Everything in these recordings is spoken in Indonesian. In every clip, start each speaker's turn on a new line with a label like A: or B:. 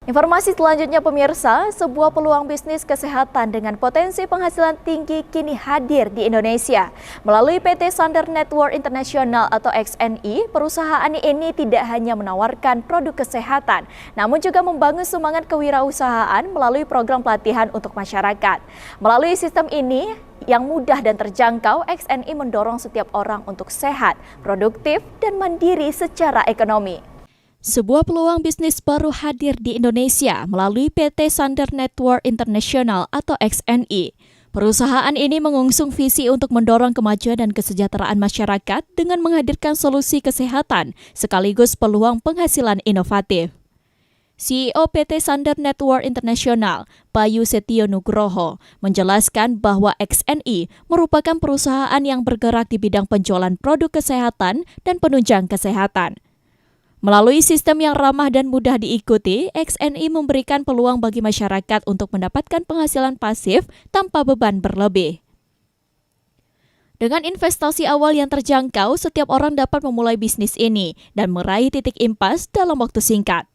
A: Informasi selanjutnya pemirsa, sebuah peluang bisnis kesehatan dengan potensi penghasilan tinggi kini hadir di Indonesia. Melalui PT Sander Network International atau XNI, perusahaan ini tidak hanya menawarkan produk kesehatan, namun juga membangun semangat kewirausahaan melalui program pelatihan untuk masyarakat. Melalui sistem ini, yang mudah dan terjangkau, XNI mendorong setiap orang untuk sehat, produktif, dan mandiri secara ekonomi. Sebuah peluang bisnis baru hadir di Indonesia melalui PT Sander Network International atau XNI. Perusahaan ini mengusung visi untuk mendorong kemajuan dan kesejahteraan masyarakat dengan menghadirkan solusi kesehatan sekaligus peluang penghasilan inovatif. CEO PT Sander Network International, Bayu Setio Nugroho, menjelaskan bahwa XNI merupakan perusahaan yang bergerak di bidang penjualan produk kesehatan dan penunjang kesehatan. Melalui sistem yang ramah dan mudah diikuti, XNI memberikan peluang bagi masyarakat untuk mendapatkan penghasilan pasif tanpa beban berlebih. Dengan investasi awal yang terjangkau, setiap orang dapat memulai bisnis ini dan meraih titik impas dalam waktu singkat.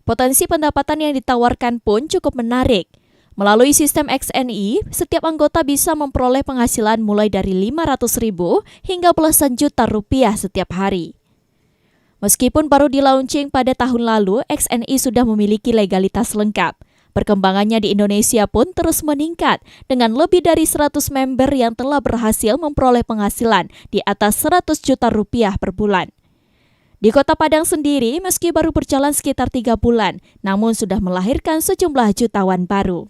A: Potensi pendapatan yang ditawarkan pun cukup menarik. Melalui sistem XNI, setiap anggota bisa memperoleh penghasilan mulai dari Rp500.000 hingga belasan juta rupiah setiap hari. Meskipun baru di-launching pada tahun lalu, XNI sudah memiliki legalitas lengkap. Perkembangannya di Indonesia pun terus meningkat dengan lebih dari 100 member yang telah berhasil memperoleh penghasilan di atas Rp100 juta per bulan. Di Kota Padang sendiri, meski baru berjalan sekitar 3 bulan, namun sudah melahirkan sejumlah jutawan baru.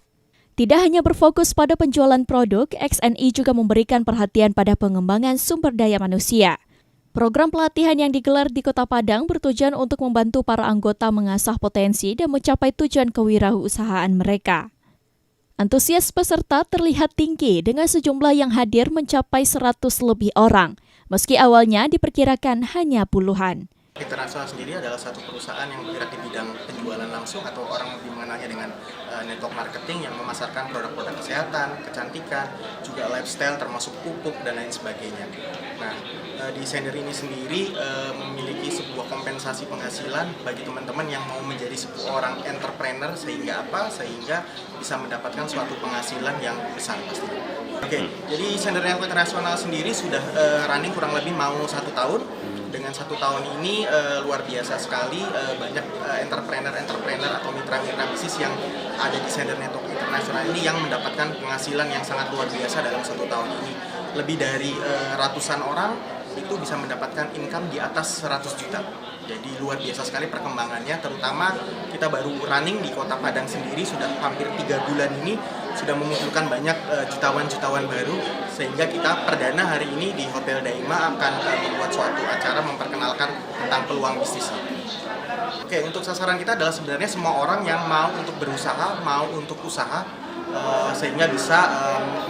A: Tidak hanya berfokus pada penjualan produk, XNI juga memberikan perhatian pada pengembangan sumber daya manusia. Program pelatihan yang digelar di Kota Padang bertujuan untuk membantu para anggota mengasah potensi dan mencapai tujuan kewirausahaan mereka. Antusias peserta terlihat tinggi dengan sejumlah yang hadir mencapai 100 lebih orang, meski awalnya diperkirakan hanya puluhan.
B: Internasional sendiri adalah satu perusahaan yang bergerak di bidang penjualan langsung atau orang lebih mengenalnya dengan network marketing yang memasarkan produk-produk kesehatan, kecantikan, juga lifestyle termasuk pupuk dan lain sebagainya. Nah, di Sander ini sendiri memiliki sebuah kompensasi penghasilan bagi teman-teman yang mau menjadi seorang entrepreneur sehingga bisa mendapatkan suatu penghasilan yang besar pastinya. Oke, jadi Sander Network Internasional sendiri sudah running kurang lebih mau 1 tahun. Dengan 1 tahun ini luar biasa sekali banyak entrepreneur atau mitra-mitra bisnis yang ada di Sander Network Internasional ini yang mendapatkan penghasilan yang sangat luar biasa dalam 1 tahun ini. Lebih dari ratusan orang itu bisa mendapatkan income di atas 100 juta. Jadi luar biasa sekali perkembangannya, terutama kita baru running di Kota Padang sendiri sudah hampir 3 bulan ini, sudah memunculkan banyak jutawan-jutawan baru, sehingga kita perdana hari ini di Hotel Daima akan membuat suatu acara memperkenalkan tentang peluang bisnis. Oke, untuk sasaran kita adalah sebenarnya semua orang yang mau untuk berusaha, mau untuk usaha, sehingga bisa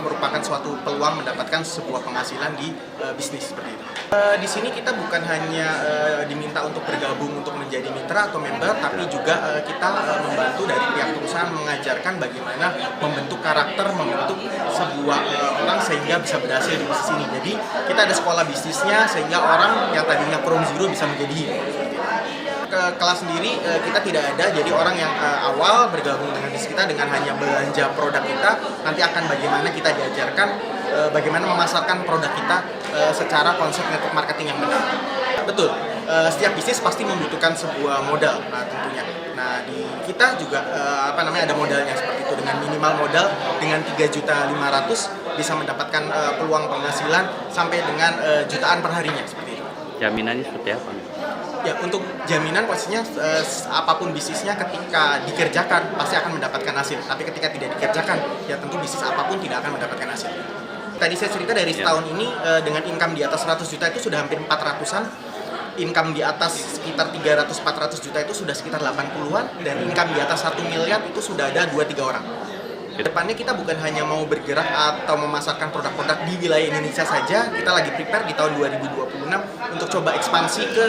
B: merupakan suatu peluang mendapatkan sebuah penghasilan di bisnis seperti itu. Di sini kita bukan hanya diminta untuk bergabung untuk menjadi mitra atau member, tapi juga kita membantu dari pihak perusahaan mengajarkan bagaimana membentuk karakter, membentuk sebuah orang sehingga bisa berhasil di bisnis ini. Jadi kita ada sekolah bisnisnya sehingga orang yang tadinya from zero bisa menjadi hero. Ke kelas sendiri kita tidak ada, jadi orang yang awal bergabung dengan bisnis kita dengan hanya belanja produk kita, nanti akan bagaimana kita diajarkan bagaimana memasarkan produk kita secara konsep network marketing yang benar. Betul, setiap bisnis pasti membutuhkan sebuah modal tentunya. Nah, di kita juga ada modalnya seperti itu, dengan minimal modal dengan 3.500.000 bisa mendapatkan peluang penghasilan sampai dengan jutaan per harinya seperti itu.
C: Jaminannya seperti apa?
B: Ya, untuk jaminan pastinya apapun bisnisnya ketika dikerjakan pasti akan mendapatkan hasil. Tapi ketika tidak dikerjakan, ya tentu bisnis apapun tidak akan mendapatkan hasil. Tadi saya cerita dari setahun ini dengan income di atas 100 juta itu sudah hampir 400-an. Income di atas sekitar 300-400 juta itu sudah sekitar 80-an. Dan income di atas 1 miliar itu sudah ada 2-3 orang. Kedepannya kita bukan hanya mau bergerak atau memasarkan produk-produk di wilayah Indonesia saja, kita lagi prepare di tahun 2026 untuk coba ekspansi ke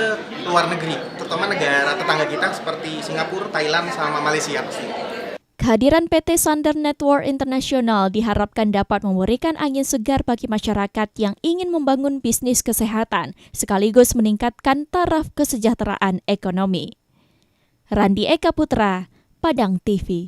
B: luar negeri, terutama negara tetangga kita seperti Singapura, Thailand, sama Malaysia pasti.
A: Kehadiran PT Sander Network International diharapkan dapat memberikan angin segar bagi masyarakat yang ingin membangun bisnis kesehatan, sekaligus meningkatkan taraf kesejahteraan ekonomi. Randi Eka Putra, Padang TV.